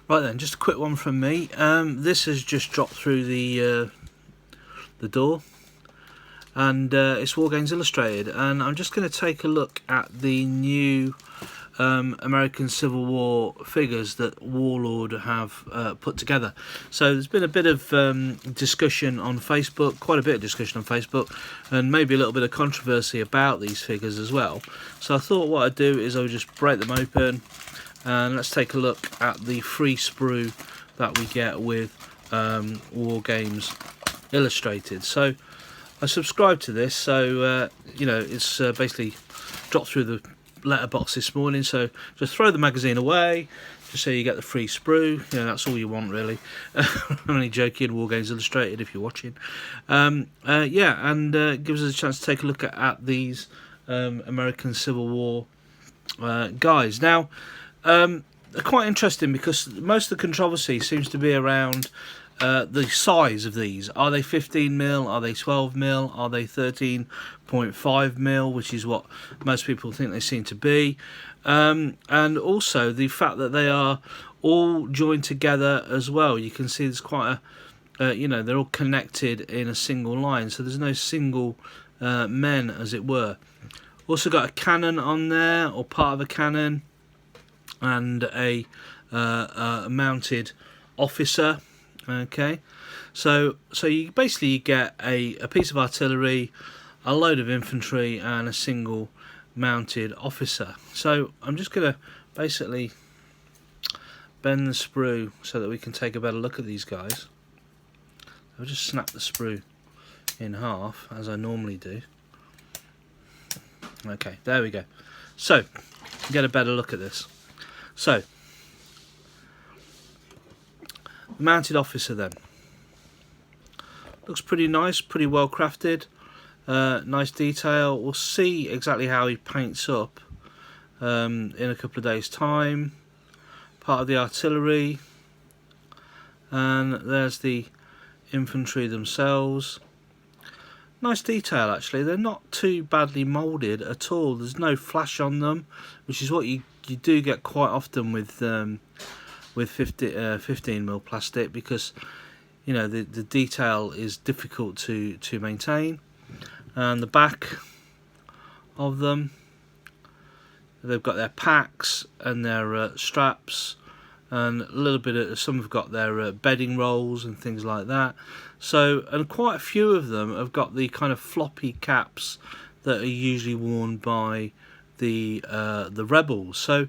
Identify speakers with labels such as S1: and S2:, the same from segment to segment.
S1: Right then, just a quick one from me. This has just dropped through the door, and it's Wargames Illustrated, and I'm just going to take a look at the new American Civil War figures that Warlord have put together. So there's been a bit of discussion on Facebook, quite a bit of discussion on Facebook, and maybe a little bit of controversy about these figures as well. So I thought what I'd do is I would just break them open, and let's take a look at the free sprue that we get with Wargames Illustrated. So I subscribed to this, so you know, it's basically dropped through the letterbox this morning. So just throw the magazine away, just so you get the free sprue. You know, that's all you want really. I'm only joking, Wargames Illustrated if you're watching. Yeah, and gives us a chance to take a look at these American Civil War guys. Now, they're quite interesting because most of the controversy seems to be around the size of these. Are they 15mm? Are they 12mm? Are they 13.5mm, which is what most people think they seem to be? And also the fact that they are all joined together as well. You can see there's quite a, you know, they're all connected in a single line, so there's no single men, as it were. Also got a cannon on there, or part of a cannon, and a mounted officer. Okay, so you basically get a piece of artillery, a load of infantry, and a single mounted officer. So I'm just going to basically bend the sprue so that we can take a better look at these guys. I'll just snap the sprue in half as I normally do. Okay, there we go. So get a better look at this. So the mounted officer then looks pretty nice, pretty well crafted, nice detail. We'll see exactly how he paints up in a couple of days time. Part of the artillery, and there's the infantry themselves. Nice detail actually. They're not too badly moulded at all. There's no flash on them, which is what you do get quite often with 15mm plastic, because you know the detail is difficult to maintain. And the back of them, they've got their packs and their straps, and a little bit of, some have got their bedding rolls and things like that. So, and quite a few of them have got the kind of floppy caps that are usually worn by the rebels. So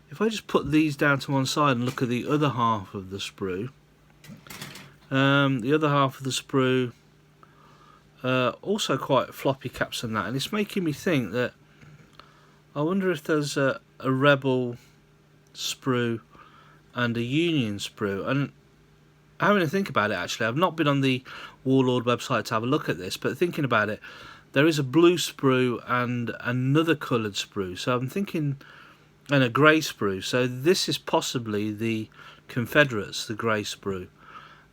S1: if I just put these down to one side and look at the other half of the sprue, also quite floppy caps and that, and it's making me think that I wonder if there's a rebel sprue and a Union sprue. And having to think about it, actually, I've not been on the Warlord website to have a look at this, but thinking about it, there is a blue sprue and another coloured sprue. So I'm thinking, and a grey sprue. So this is possibly the Confederates, the grey sprue.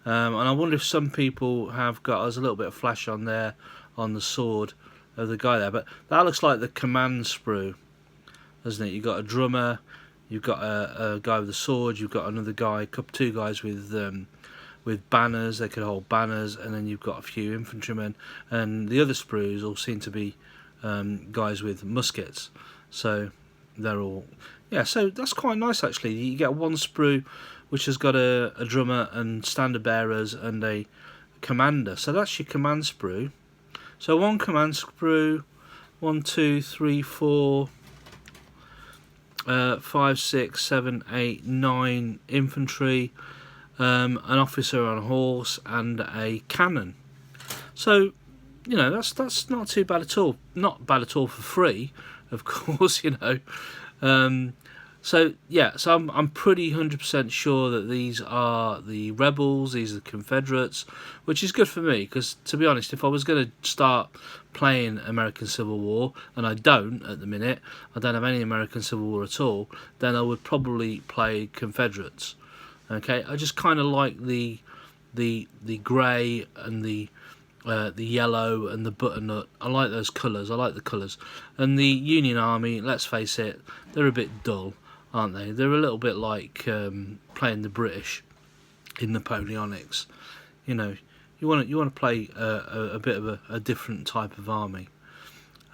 S1: And I wonder if some people have got us a little bit of flash on there, on the sword of the guy there. But that looks like the command sprue, doesn't it? You've got a drummer, you've got a guy with a sword, you've got another guy, two guys with banners, they could hold banners, and then you've got a few infantrymen, and the other sprues all seem to be guys with muskets. So they're all, yeah, so that's quite nice actually. You get one sprue which has got a drummer and standard bearers and a commander, so that's your command sprue. So one command sprue, 1, 2, 3, 4, 5, 6, 7, 8, 9 infantry, an officer on a horse, and a cannon. So you know, that's not too bad at all. Not bad at all for free, of course. You know, so yeah, so I'm pretty 100% sure that these are the rebels, these are the Confederates, which is good for me, because to be honest, if I was going to start playing American Civil War, and I don't at the minute, I don't have any American Civil War at all, then I would probably play Confederates. Okay, I just kind of like the grey and the yellow and the butternut. I like those colours. I like the colours. And the Union Army, let's face it, they're a bit dull. aren't they? They're a little bit like playing the British in Napoleonics. You know, you want to play a bit of a different type of army.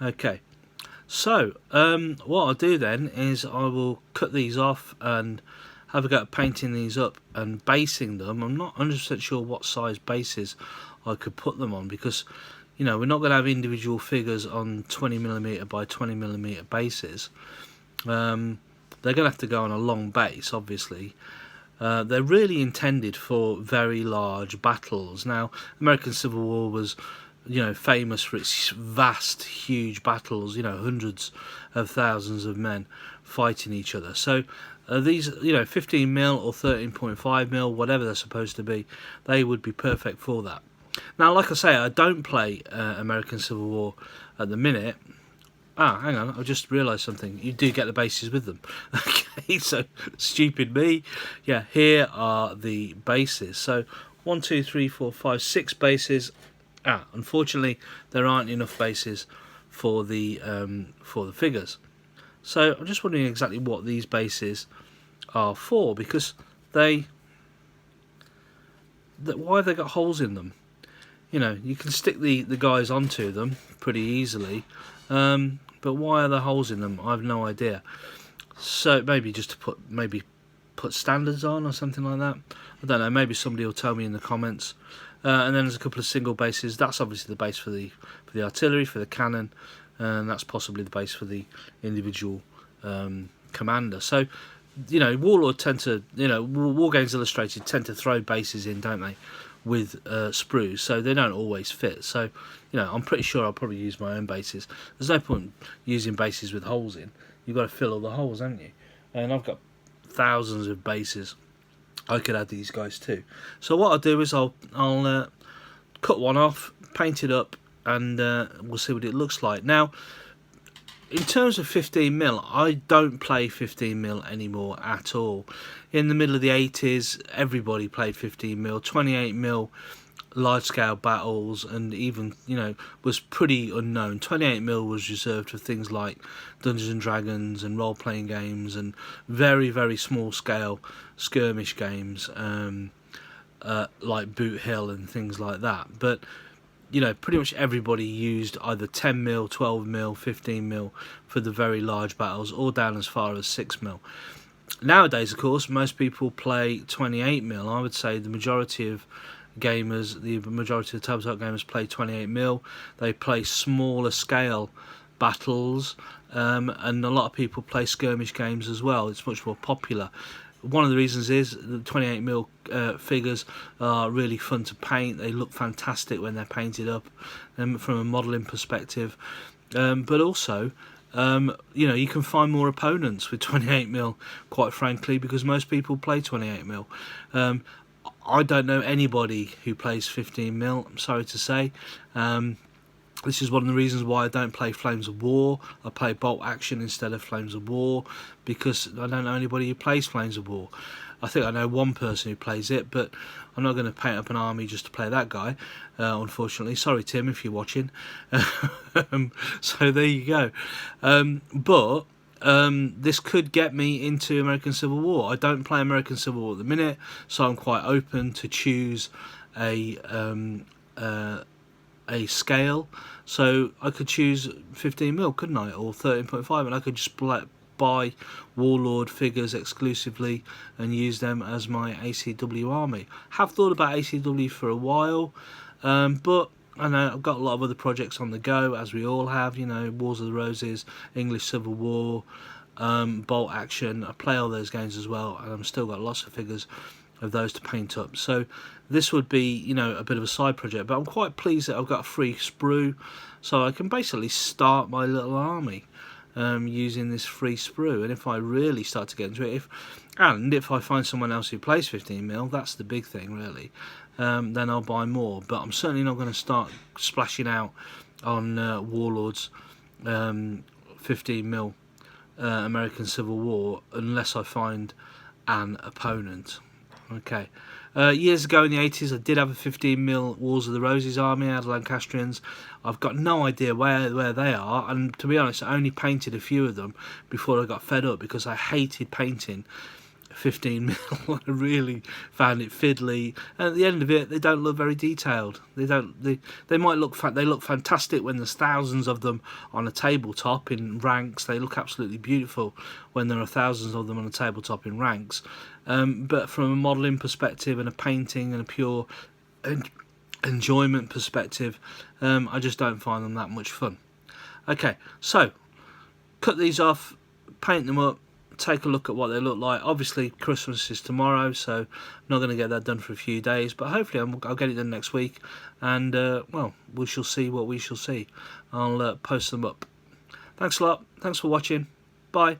S1: Okay, so what I'll do then is I will cut these off and have a go at painting these up and basing them. I'm not 100% sure what size bases I could put them on, because you know, we're not going to have individual figures on 20mm by 20mm bases. They're going to have to go on a long base, obviously. They're really intended for very large battles. Now, American Civil War was, you know, famous for its vast, huge battles. You know, hundreds of thousands of men fighting each other. So these, you know, 15mm or 13.5mm, whatever they're supposed to be, they would be perfect for that. Now, like I say, I don't play American Civil War at the minute. Hang on, I just realised something. You do get the bases with them. Okay, so stupid me. Yeah, here are the bases. So 1, 2, 3, 4, 5, 6 bases. Unfortunately, there aren't enough bases for the figures. So I'm just wondering exactly what these bases are for, because why have they got holes in them? You know, you can stick the guys onto them pretty easily, but why are there holes in them? I have no idea. So maybe just to put standards on or something like that. I don't know. Maybe somebody will tell me in the comments. And then there's a couple of single bases. That's obviously the base for the artillery, for the cannon, and that's possibly the base for the individual commander. So, you know, Warlord tend to, you know, Wargames Illustrated tend to throw bases in, don't they, with sprues, so they don't always fit. So, you know, I'm pretty sure I'll probably use my own bases. There's no point using bases with holes in. You've got to fill all the holes, haven't you? And I've got thousands of bases. I could add these guys too. So what I'll do is I'll cut one off, paint it up, and we'll see what it looks like. Now, in terms of 15mm, I don't play 15mm anymore at all. In the middle of the 80s, everybody played 15mm. 28mm large-scale battles, and even, you know, was pretty unknown. 28mm was reserved for things like Dungeons and Dragons and role-playing games and very, very small-scale skirmish games, like Boot Hill and things like that. But you know, pretty much everybody used either 10mm, 12mm, 15mm for the very large battles, or down as far as 6mm. Nowadays, of course, most people play 28mm. I would say the majority of gamers, the majority of tabletop gamers play 28mm. They play smaller scale battles, and a lot of people play skirmish games as well. It's much more popular. One of the reasons is the 28mm figures are really fun to paint. They look fantastic when they're painted up, from a modelling perspective. But also, you know, you can find more opponents with 28mm, quite frankly, because most people play 28mm. I don't know anybody who plays 15mm, I'm sorry to say. This is one of the reasons why I don't play Flames of War. I play Bolt Action instead of Flames of War, because I don't know anybody who plays Flames of War. I think I know one person who plays it, but I'm not going to paint up an army just to play that guy, unfortunately. Sorry, Tim, if you're watching. So there you go. But this could get me into American Civil War. I don't play American Civil War at the minute, so I'm quite open to choose a scale. So I could choose 15mm, couldn't I, or 13.5, and I could just buy Warlord figures exclusively and use them as my ACW army. Have thought about ACW for a while, but I know I've got a lot of other projects on the go, as we all have. You know, Wars of the Roses, English Civil War, Bolt Action. I play all those games as well, and I've still got lots of figures of those to paint up. So this would be, you know, a bit of a side project, but I'm quite pleased that I've got a free sprue, so I can basically start my little army using this free sprue. And if I really start to get into it, if I find someone else who plays 15mm, that's the big thing really, then I'll buy more. But I'm certainly not going to start splashing out on Warlord's 15mm American Civil War unless I find an opponent. Okay. Years ago in the 80s, I did have a 15mm Wars of the Roses army out of Lancastrians. I've got no idea where they are, and to be honest, I only painted a few of them before I got fed up, because I hated painting 15mm. I really found it fiddly, and at the end of it, they don't look very detailed. They might look they look fantastic when there's thousands of them on a tabletop in ranks. They look absolutely beautiful when there are thousands of them on a tabletop in ranks. But from a modelling perspective and a painting and a pure enjoyment perspective, I just don't find them that much fun. Okay, so cut these off, paint them up, take a look at what they look like. Obviously Christmas is tomorrow, so I'm not going to get that done for a few days, but hopefully I'll get it done next week, and well, we shall see what we shall see. I'll post them up. Thanks a lot, thanks for watching, bye.